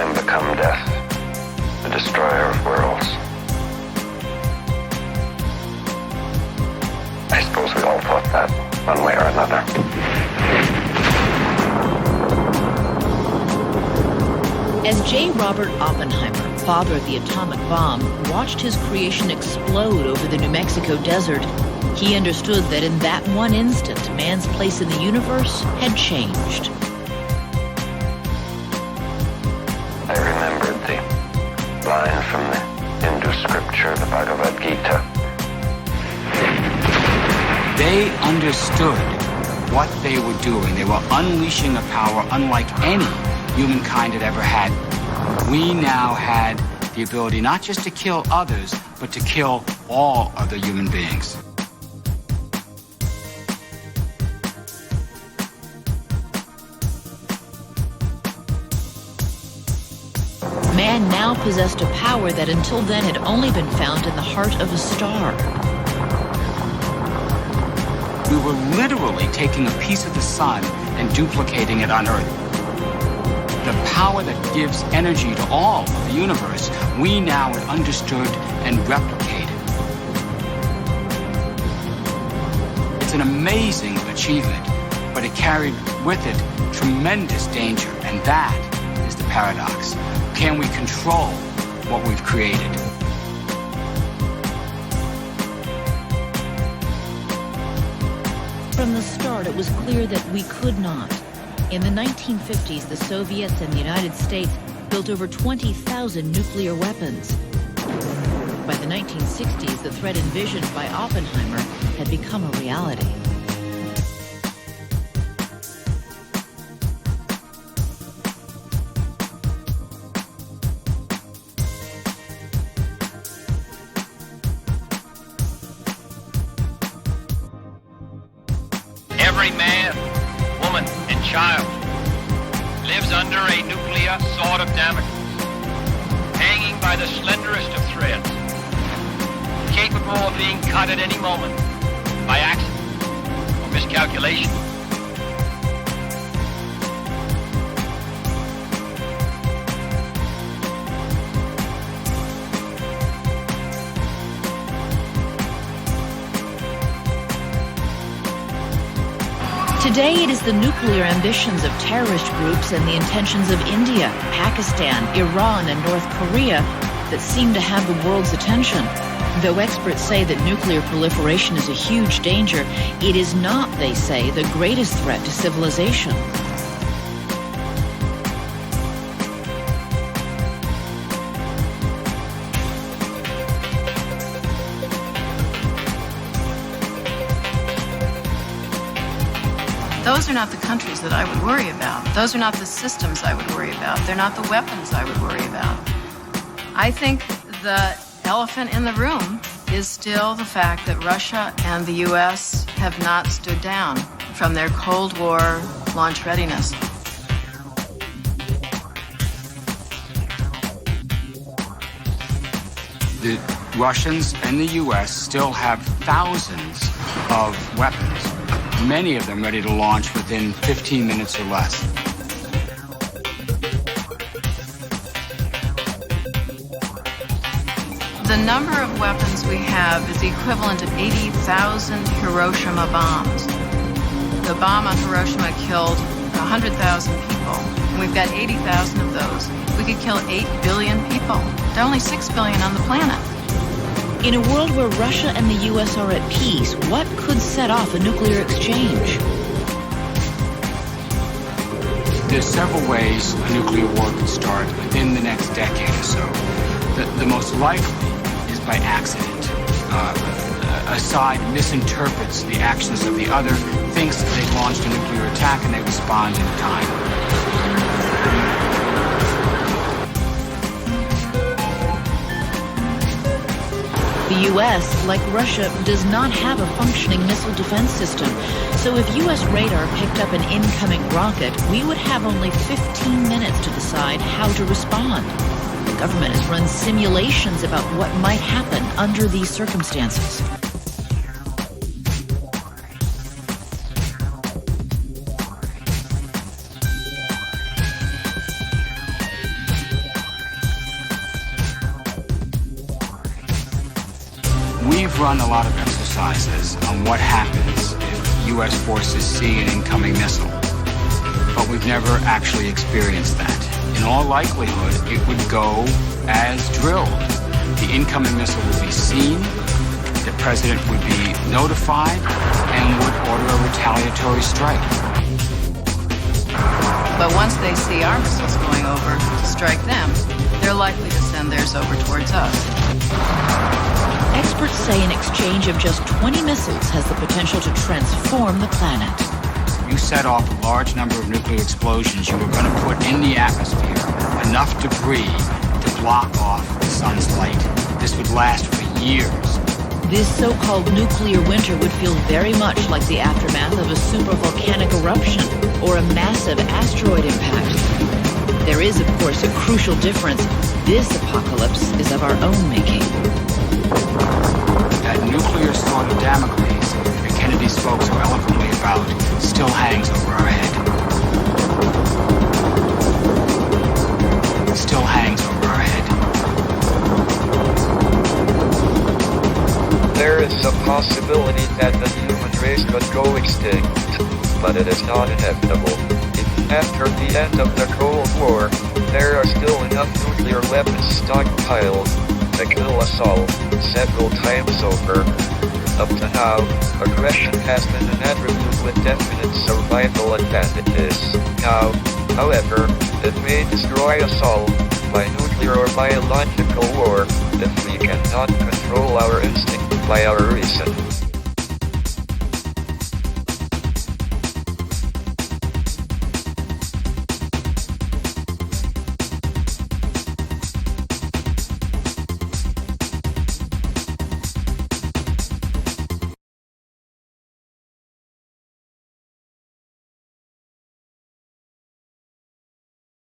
am become death, the destroyer of worlds. I suppose we all thought that, one way or another. As J. Robert Oppenheimer, father of the atomic bomb, watched his creation explode over the New Mexico desert, he understood that in that one instant, man's place in the universe had changed. I remembered the line from the Hindu scripture, the Bhagavad Gita. They understood what they were doing. They were unleashing a power unlike any humankind had ever had. We now had the ability not just to kill others, but to kill all other human beings. Man now possessed a power that until then had only been found in the heart of a star. We were literally taking a piece of the sun and duplicating it on Earth. The power that gives energy to all of the universe, we now had understood and replicated. It's an amazing achievement, but it carried with it tremendous danger, and that is the paradox. Can we control what we've created? From the start, it was clear that we could not. In the 1950s, the Soviets and the United States built over 20,000 nuclear weapons. By the 1960s, the threat envisioned by Oppenheimer had become a reality. Every man, woman, and child lives under a nuclear sword of Damocles, hanging by the slenderest of threads, capable of being cut at any moment by accident or miscalculation. Today, it is the nuclear ambitions of terrorist groups and the intentions of India, Pakistan, Iran, and North Korea that seem to have the world's attention. Though experts say that nuclear proliferation is a huge danger, it is not, they say, the greatest threat to civilization. Those are not the countries that I would worry about. Those are not the systems I would worry about. They're not the weapons I would worry about. I think the elephant in the room is still the fact that Russia and the U.S. have not stood down from their Cold War launch readiness. The Russians and the U.S. still have thousands of weapons, many of them ready to launch within 15 minutes or less. The number of weapons we have is the equivalent of 80,000 Hiroshima bombs. The bomb on Hiroshima killed 100,000 people, and we've got 80,000 of those. We could kill 8 billion people. There are only 6 billion on the planet. In a world where Russia and the U.S. are at peace, what could set off a nuclear exchange? There's several ways a nuclear war could start within the next decade or so. The most likely is by accident. A side misinterprets the actions of the other, thinks that they've launched a nuclear attack, and they respond in time. The U.S., like Russia, does not have a functioning missile defense system. So if U.S. radar picked up an incoming rocket, we would have only 15 minutes to decide how to respond. The government has run simulations about what might happen under these circumstances. We've run a lot of exercises on what happens if U.S. forces see an incoming missile, but we've never actually experienced that. In all likelihood, it would go as drilled. The incoming missile would be seen, the president would be notified, and would order a retaliatory strike. But once they see our missiles going over to strike them, they're likely to send theirs over towards us. Experts say an exchange of just 20 missiles has the potential to transform the planet. You set off a large number of nuclear explosions, you were going to put in the atmosphere enough debris to block off the sun's light. This would last for years. This so-called nuclear winter would feel very much like the aftermath of a supervolcanic eruption or a massive asteroid impact. There is, of course, a crucial difference. This apocalypse is of our own making. That nuclear sword of Damocles that Kennedy spoke so eloquently about still hangs over our head. Still hangs over our head. There is a possibility that the human race could go extinct, but it is not inevitable. If after the end of the Cold War, there are still enough nuclear weapons stockpiled to kill us all several times over. Up to now, aggression has been an attribute with definite survival advantages. Now, however, it may destroy us all by nuclear or biological war if we cannot control our instinct by our reason.